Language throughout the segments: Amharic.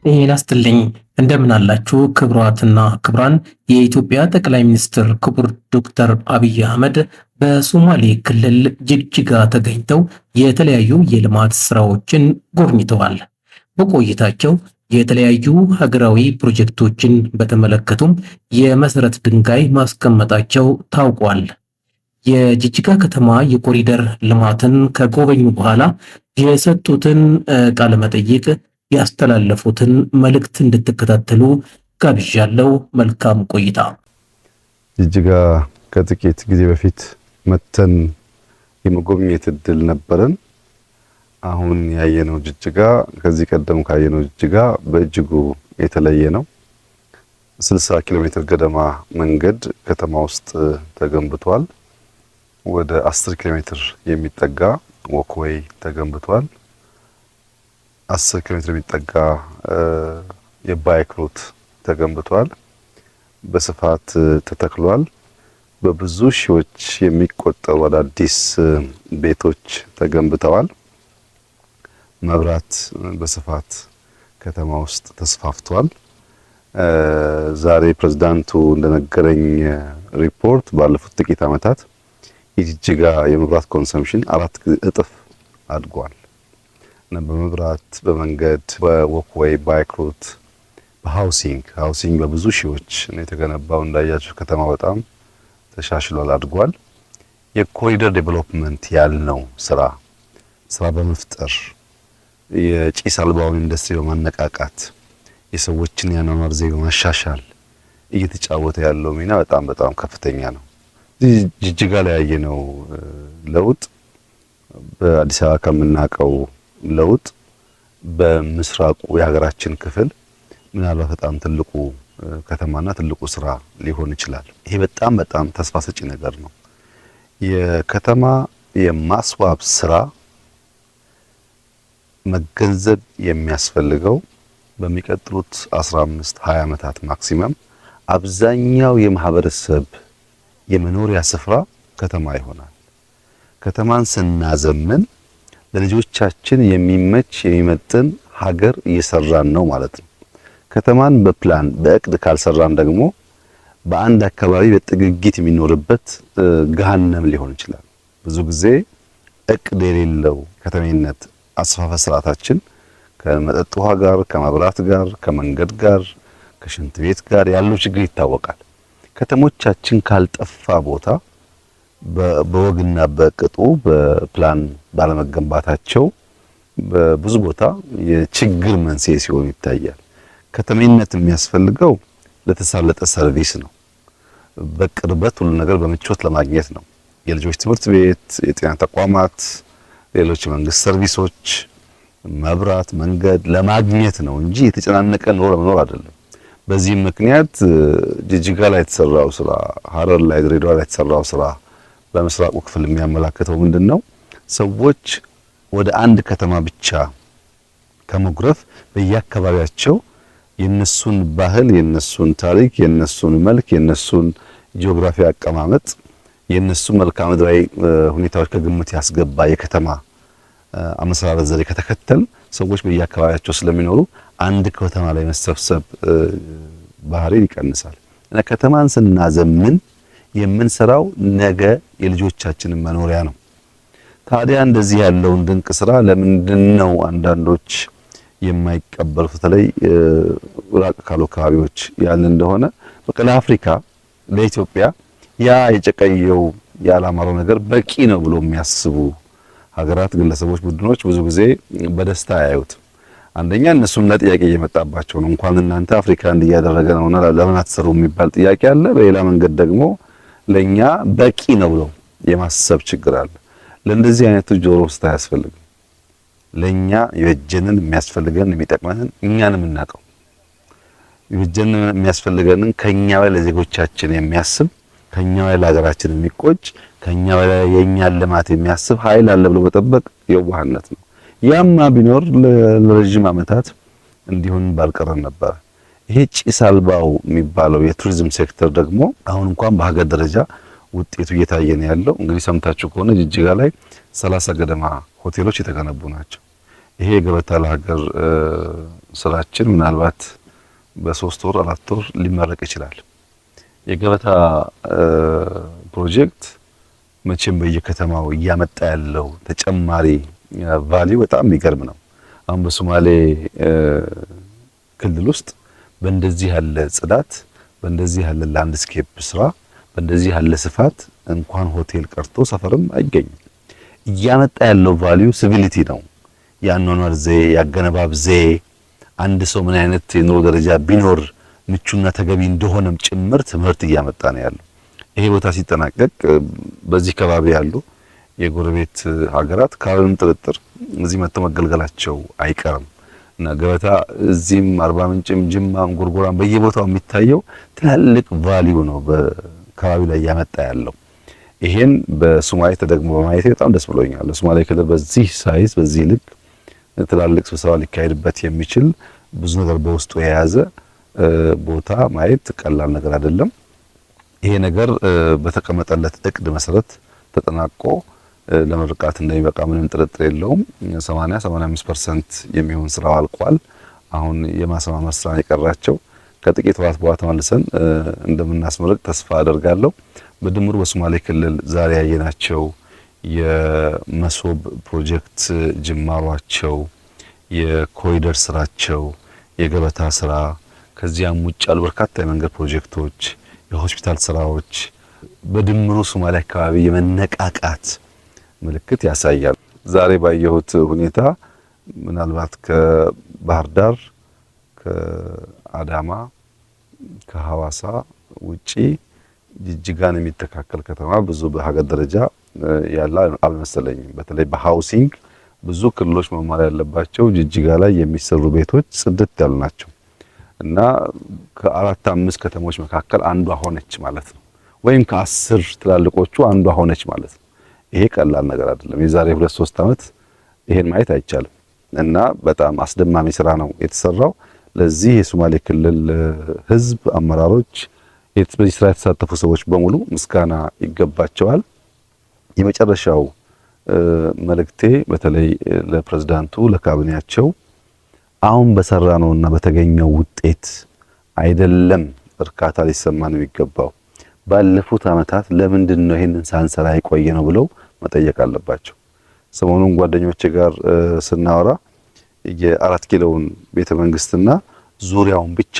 ጤና ይስጥልኝ እንደምን አላችሁ ክቡራትና ክቡራን። የኢትዮጵያ ጠቅላይ ሚኒስትር ክቡር ዶክተር አብይ አህመድ በሶማሌ ክልል ጅግጅጋ ተገኝተው የተለያዩ የልማት ስራዎችን ጎብኝተዋል። በቆይታቸው የተለያዩ ሀገራዊ ፕሮጀክቶችን በተመለከቱም የመሰረት ድንጋይ ማስቀመጣቸው ታውቋል። የጅግጅጋ ከተማ የኮሪደር ልማትን ከጎበኙ በኋላ የሰጡትን ቃለ መጠይቅ ያስተላለፉትን መልእክት እንድትከታተሉ ጋብዣለሁ። መልካም ቆይታ። ጅግጅጋ ከጥቂት ጊዜ በፊት መተን የመጎብኘት እድል ነበረን። አሁን ያየነው ጅግጅጋ ከዚህ ቀደም ካየነው ጅግጅጋ በእጅጉ የተለየ ነው። 60 ኪሎ ሜትር ገደማ መንገድ ከተማ ውስጥ ተገንብቷል። ወደ 10 ኪሎ ሜትር የሚጠጋ ወክዌይ ተገንብቷል። 10 ኪሎ ሜትር የሚጠጋ የባይክ ሩት ተገንብቷል። በስፋት ተተክሏል። በብዙ ሺዎች የሚቆጠሩ አዳዲስ ቤቶች ተገንብተዋል። መብራት በስፋት ከተማ ውስጥ ተስፋፍቷል። ዛሬ ፕሬዝዳንቱ እንደነገረኝ ሪፖርት ባለፉት ጥቂት ዓመታት የጅግጅጋ የመብራት ኮንሰምፕሽን 4 እጥፍ አድጓል። በመብራት፣ በመንገድ፣ በወክዌይ፣ ባይክ ሩት፣ በሃውሲንግ በብዙ ሺዎች ነው የተገነባው። እንዳያችሁ ከተማ በጣም ተሻሽሏል፣ አድጓል። የኮሪደር ዴቨሎፕመንት ያልነው ስራ በመፍጠር የጭስ አልባውን ኢንዱስትሪ በማነቃቃት የሰዎችን የአኗኗር ዘይቤ በማሻሻል እየተጫወተ ያለው ሚና በጣም ከፍተኛ ነው። ጅግጅጋ ላይ ያየነው ለውጥ በአዲስ አበባ ከምናውቀው ለውጥ በምስራቁ የሀገራችን ክፍል ምናልባት በጣም ትልቁ ከተማና ትልቁ ስራ ሊሆን ይችላል። ይሄ በጣም ተስፋ ሰጪ ነገር ነው። የከተማ የማስዋብ ስራ መገንዘብ የሚያስፈልገው በሚቀጥሉት 15-20 ዓመታት ማክሲመም አብዛኛው የማህበረሰብ የመኖሪያ ስፍራ ከተማ ይሆናል። ከተማን ስናዘምን ለልጆቻችን የሚመች የሚመጥን ሀገር እየሰራን ነው ማለት ነው። ከተማን በፕላን በእቅድ ካልሰራን ደግሞ በአንድ አካባቢ በጥግጊት የሚኖርበት ገሃነም ሊሆን ይችላል። ብዙ ጊዜ እቅድ የሌለው ከተሜነት አስፋፋ ስርዓታችን ከመጠጥ ውሃ ጋር፣ ከመብራት ጋር፣ ከመንገድ ጋር፣ ከሽንት ቤት ጋር ያለው ችግር ይታወቃል። ከተሞቻችን ካልጠፋ ቦታ በወግና በቅጡ በፕላን ባለመገንባታቸው በብዙ ቦታ የችግር መንስኤ ሲሆን ይታያል። ከተሜነት የሚያስፈልገው ለተሳለጠ ሰርቪስ ነው። በቅርበት ሁሉ ነገር በምቾት ለማግኘት ነው። የልጆች ትምህርት ቤት፣ የጤና ተቋማት፣ ሌሎች መንግስት ሰርቪሶች፣ መብራት፣ መንገድ ለማግኘት ነው እንጂ የተጨናነቀ ኑሮ ለመኖር አይደለም። በዚህም ምክንያት ጅግጅጋ ላይ የተሰራው ስራ፣ ሀረር ላይ፣ ድሬዳዋ ላይ የተሰራው ስራ በምስራቁ ክፍል የሚያመላክተው ምንድነው? ሰዎች ወደ አንድ ከተማ ብቻ ከመጉረፍ በየአካባቢያቸው የነሱን ባህል፣ የነሱን ታሪክ፣ የነሱን መልክ፣ የነሱን ጂኦግራፊ አቀማመጥ፣ የነሱን መልክዓ ምድራዊ ሁኔታዎች ከግምት ያስገባ የከተማ አመሰራረት ዘዴ ከተከተል ሰዎች በየአካባቢያቸው ስለሚኖሩ አንድ ከተማ ላይ መሰብሰብ ባህሪ ይቀንሳል። እና ከተማን ስናዘምን የምንሰራው ነገ የልጆቻችንን መኖሪያ ነው። ታዲያ እንደዚህ ያለውን ድንቅ ስራ ለምንድነው አንዳንዶች የማይቀበሉት? በተለይ ራቅ ካሉ አካባቢዎች ያለ እንደሆነ በቃ ለአፍሪካ ለኢትዮጵያ ያ የጨቀየው ያላማረው ነገር በቂ ነው ብሎ የሚያስቡ ሀገራት፣ ግለሰቦች፣ ቡድኖች ብዙ ጊዜ በደስታ ያዩት። አንደኛ እነሱም ጥያቄ እየመጣባቸው ነው። እንኳን እናንተ አፍሪካ እንዲያደረገ ነውና ለምን አትሰሩ የሚባል ጥያቄ አለ። በሌላ መንገድ ደግሞ ለኛ በቂ ነው ብሎ የማሰብ ችግር አለ። ለእንደዚህ አይነቱ ጆሮ ውስጥ አያስፈልግም። ለኛ የወጀንን የሚያስፈልገን የሚጠቅመንን እኛንም እናቀው የወጀንን የሚያስፈልገንን ከኛ በላይ ለዜጎቻችን የሚያስብ ከኛ በላይ ለሀገራችን የሚቆጭ ከኛ በላይ የኛን ልማት የሚያስብ ኃይል አለ ብሎ መጠበቅ የዋህነት ነው። ያማ ቢኖር ለረጅም ዓመታት እንዲሆን ባልቀረን ነበር። ይሄ ጭስ አልባው የሚባለው የቱሪዝም ሴክተር ደግሞ አሁን እንኳን በሀገር ደረጃ ውጤቱ እየታየ ነው ያለው። እንግዲህ ሰምታችሁ ከሆነ ጅግጅጋ ላይ 30 ገደማ ሆቴሎች የተገነቡ ናቸው። ይሄ ገበታ ለሀገር ስራችን ምናልባት በ3 ወር 4 ወር ሊመረቅ ይችላል። የገበታ ፕሮጀክት መቼም በየከተማው እያመጣ ያለው ተጨማሪ ቫልዩ በጣም የሚገርም ነው። አሁን በሶማሌ ክልል ውስጥ በእንደዚህ ያለ ጽዳት፣ በእንደዚህ ያለ ላንድስኬፕ ስራ፣ በእንደዚህ ያለ ስፋት እንኳን ሆቴል ቀርቶ ሰፈርም አይገኝም። እያመጣ ያለው ቫልዩ ሲቪሊቲ ነው። የአኗኗር ዘዬ፣ የአገነባብ ዘዬ አንድ ሰው ምን አይነት የኑሮ ደረጃ ቢኖር ምቹና ተገቢ እንደሆነም ጭምር ትምህርት እያመጣ ነው ያለው። ይሄ ቦታ ሲጠናቀቅ በዚህ ከባቢ ያሉ የጎረቤት ሀገራት ካለምንም ጥርጥር እዚህ መጥተው መገልገላቸው አይቀርም እና ገበታ እዚህም አርባ ምንጭም ጅማም ጎርጎራም በየቦታው የሚታየው ትላልቅ ቫልዩ ነው በከባቢው ላይ ያመጣ ያለው። ይሄን በሶማሌ ተደግሞ በማየት በጣም ደስ ብሎኛል። ሶማሌ ክልል በዚህ ሳይዝ በዚህ ልክ ትላልቅ ስብሰባ ሊካሄድበት የሚችል ብዙ ነገር በውስጡ የያዘ ቦታ ማየት ቀላል ነገር አይደለም። ይሄ ነገር በተቀመጠለት እቅድ መሰረት ተጠናቆ ለምርቃት እንደሚበቃ ምንም ጥርጥር የለውም። 80-85% የሚሆን ስራው አልቋል። አሁን የማስማመር ስራ የቀራቸው ከጥቂት ወራት በኋላ ተመልሰን እንደምናስመርቅ ተስፋ አደርጋለሁ። በድምሩ በሶማሌ ክልል ዛሬ ያየናቸው የመሶብ ፕሮጀክት ጅማሯቸው፣ የኮሪደር ስራቸው፣ የገበታ ስራ ከዚያም ውጭ ያሉ በርካታ የመንገድ ፕሮጀክቶች፣ የሆስፒታል ስራዎች በድምሩ ሶማሌ አካባቢ የመነቃቃት ምልክት ያሳያል። ዛሬ ባየሁት ሁኔታ ምናልባት ከባህር ዳር፣ ከአዳማ፣ ከሐዋሳ ውጪ ጅጅጋን የሚተካከል ከተማ ብዙ በሀገር ደረጃ ያለ አልመሰለኝም። በተለይ በሃውሲንግ ብዙ ክልሎች መማር ያለባቸው ጅጅጋ ላይ የሚሰሩ ቤቶች ጽድት ያሉ ናቸው እና ከ4-5 ከተሞች መካከል አንዷ ሆነች ማለት ነው። ወይም ከ10 ትላልቆቹ አንዷ ሆነች ማለት ነው። ይሄ ቀላል ነገር አይደለም። የዛሬ 2-3 ዓመት ይሄን ማየት አይቻልም እና በጣም አስደማሚ ስራ ነው የተሰራው። ለዚህ የሶማሌ ክልል ህዝብ፣ አመራሮች፣ በዚህ ስራ የተሳተፉ ሰዎች በሙሉ ምስጋና ይገባቸዋል። የመጨረሻው መልእክቴ በተለይ ለፕሬዝዳንቱ፣ ለካቢኔያቸው አሁን በሰራነውና በተገኘው ውጤት አይደለም እርካታ ሊሰማን የሚገባው፣ ባለፉት ዓመታት ለምንድን ነው ይሄንን ሳንሰራ የቆየ ነው ብለው መጠየቅ አለባቸው። ሰሞኑን ጓደኞቼ ጋር ስናወራ የ4 ኪሎውን ቤተ መንግስትና ዙሪያውን ብቻ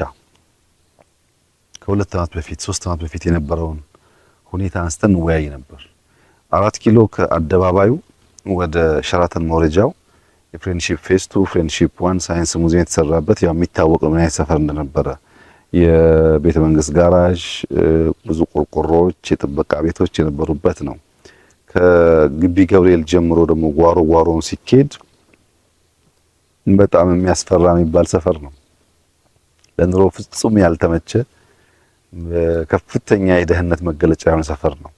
ከ2 ዓመት በፊት 3 ዓመት በፊት የነበረውን ሁኔታ አንስተን እንወያይ ነበር። 4 ኪሎ ከአደባባዩ ወደ ሸራተን መውረጃው የፍሬንድሺፕ ፌስ 2 ፍሬንድሺፕ 1 ሳይንስ ሙዚየም የተሰራበት ያው የሚታወቅ ምን አይነት ሰፈር እንደነበረ የቤተ መንግስት ጋራዥ፣ ብዙ ቆርቆሮዎች፣ የጥበቃ ቤቶች የነበሩበት ነው። ከግቢ ገብርኤል ጀምሮ ደግሞ ጓሮውን ሲኬድ በጣም የሚያስፈራ የሚባል ሰፈር ነው። ለኑሮ ፍጹም ያልተመቸ ከፍተኛ የደህንነት መገለጫ የሆነ ሰፈር ነው።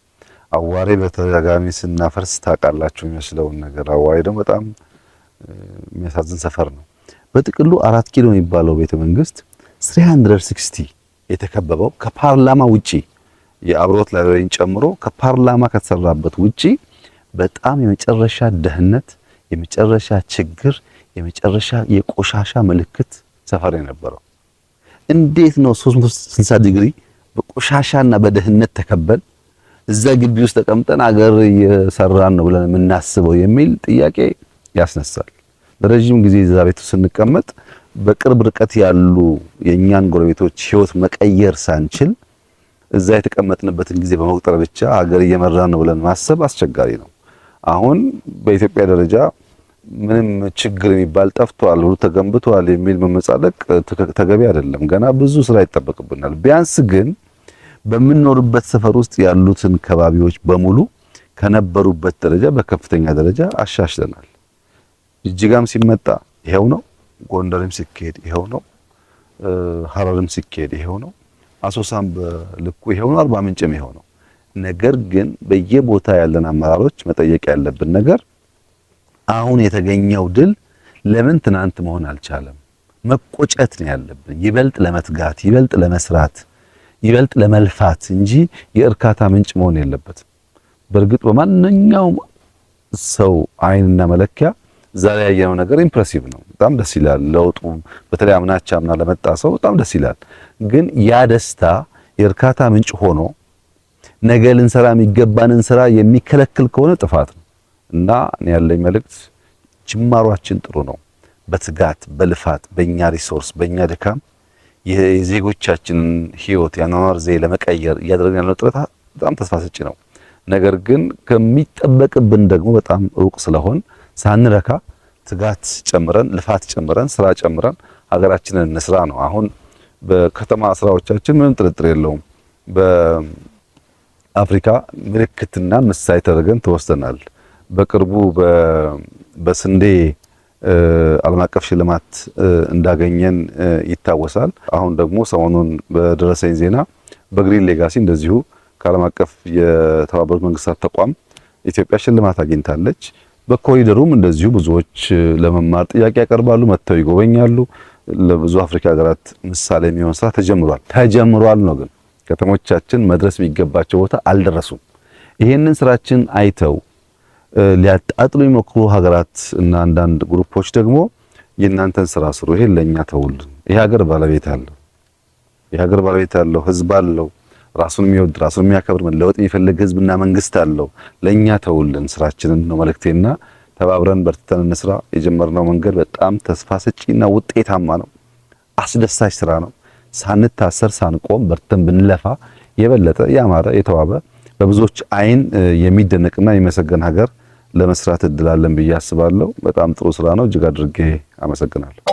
አዋሬ በተደጋጋሚ ስናፈርስ ታውቃላችሁ የሚመስለውን ነገር። አዋሬ ደግሞ በጣም የሚያሳዝን ሰፈር ነው። በጥቅሉ 4 ኪሎ የሚባለው ቤተ መንግስት 360 የተከበበው ከፓርላማ ውጪ የአብሮት ላይብረሪን ጨምሮ ከፓርላማ ከተሰራበት ውጪ በጣም የመጨረሻ ደህንነት፣ የመጨረሻ ችግር፣ የመጨረሻ የቆሻሻ ምልክት ሰፈር የነበረው። እንዴት ነው 360 ዲግሪ በቆሻሻና በደህንነት ተከበል እዛ ግቢ ውስጥ ተቀምጠን አገር እየሰራን ነው ብለን የምናስበው የሚል ጥያቄ ያስነሳል። ለረጅም ጊዜ እዛ ቤት ስንቀመጥ በቅርብ ርቀት ያሉ የኛን ጎረቤቶች ህይወት መቀየር ሳንችል እዛ የተቀመጥንበትን ጊዜ በመቁጠር ብቻ ሀገር እየመራን ነው ብለን ማሰብ አስቸጋሪ ነው። አሁን በኢትዮጵያ ደረጃ ምንም ችግር የሚባል ጠፍቷል፣ ሁሉ ተገንብቷል የሚል መመጻደቅ ተገቢ አይደለም። ገና ብዙ ስራ ይጠበቅብናል። ቢያንስ ግን በምንኖርበት ሰፈር ውስጥ ያሉትን ከባቢዎች በሙሉ ከነበሩበት ደረጃ በከፍተኛ ደረጃ አሻሽለናል። ጅጅጋም ሲመጣ ይሄው ነው፣ ጎንደርም ሲኬድ ይሄው ነው፣ ሐረርም ሲኬድ ይሄው ነው፣ አሶሳም በልኩ ይሄው ነው፣ አርባ ምንጭም ይሄው ነው። ነገር ግን በየቦታ ያለን አመራሮች መጠየቅ ያለብን ነገር አሁን የተገኘው ድል ለምን ትናንት መሆን አልቻለም? መቆጨት ነው ያለብን። ይበልጥ ለመትጋት፣ ይበልጥ ለመስራት፣ ይበልጥ ለመልፋት እንጂ የእርካታ ምንጭ መሆን የለበትም። በእርግጥ በማንኛውም ሰው አይንና መለኪያ ዛሬ ያየነው ነገር ኢምፕሬሲቭ ነው። በጣም ደስ ይላል። ለውጡ በተለይ አምና ለመጣ ሰው በጣም ደስ ይላል። ግን ያ ደስታ የእርካታ ምንጭ ሆኖ ነገ ልንሰራ የሚገባንን ስራ የሚከለክል ከሆነ ጥፋት ነው እና እኔ ያለኝ መልእክት ጅማሯችን ጥሩ ነው። በትጋት በልፋት በእኛ ሪሶርስ በእኛ ድካም የዜጎቻችንን ህይወት ያኗኗር ዘዬ ለመቀየር እያደረግን ያለው ጥረት በጣም ተስፋ ሰጪ ነው። ነገር ግን ከሚጠበቅብን ደግሞ በጣም ሩቅ ስለሆን ሳንረካ ትጋት ጨምረን ልፋት ጨምረን ስራ ጨምረን ሀገራችንን እንስራ ነው። አሁን በከተማ ስራዎቻችን ምንም ጥርጥር የለውም በአፍሪካ ምልክትና ምሳሌ ተደርገን ተወስደናል። በቅርቡ በስንዴ ዓለም አቀፍ ሽልማት እንዳገኘን ይታወሳል። አሁን ደግሞ ሰሞኑን በደረሰኝ ዜና በግሪን ሌጋሲ እንደዚሁ ከዓለም አቀፍ የተባበሩት መንግስታት ተቋም ኢትዮጵያ ሽልማት አግኝታለች። በኮሪደሩም እንደዚሁ ብዙዎች ለመማር ጥያቄ ያቀርባሉ፣ መጥተው ይጎበኛሉ። ለብዙ አፍሪካ ሀገራት ምሳሌ የሚሆን ስራ ተጀምሯል ነው። ግን ከተሞቻችን መድረስ የሚገባቸው ቦታ አልደረሱም። ይሄንን ስራችን አይተው ሊያጣጥሉ የሚሞክሩ ሀገራት እና አንዳንድ ግሩፖች ደግሞ የእናንተን ስራ ስሩ፣ ይሄን ለኛ ተውልን። ይሄ ሀገር ባለቤት አለው፣ ህዝብ አለው፣ ራሱን የሚወድ ራሱን የሚያከብር መለወጥ የሚፈልግ ህዝብና መንግስት አለው። ለኛ ተውልን ስራችንን ነው መልእክቴና ተባብረን በርትተን እንስራ። የጀመርነው መንገድ በጣም ተስፋ ሰጪና ውጤታማ ነው። አስደሳች ስራ ነው። ሳንታሰር ሳንቆም በርትተን ብንለፋ የበለጠ ያማረ የተዋበ በብዙዎች አይን የሚደነቅና የሚመሰገን ሀገር ለመስራት እድል አለን ብዬ አስባለሁ። በጣም ጥሩ ስራ ነው። እጅግ አድርጌ አመሰግናለሁ።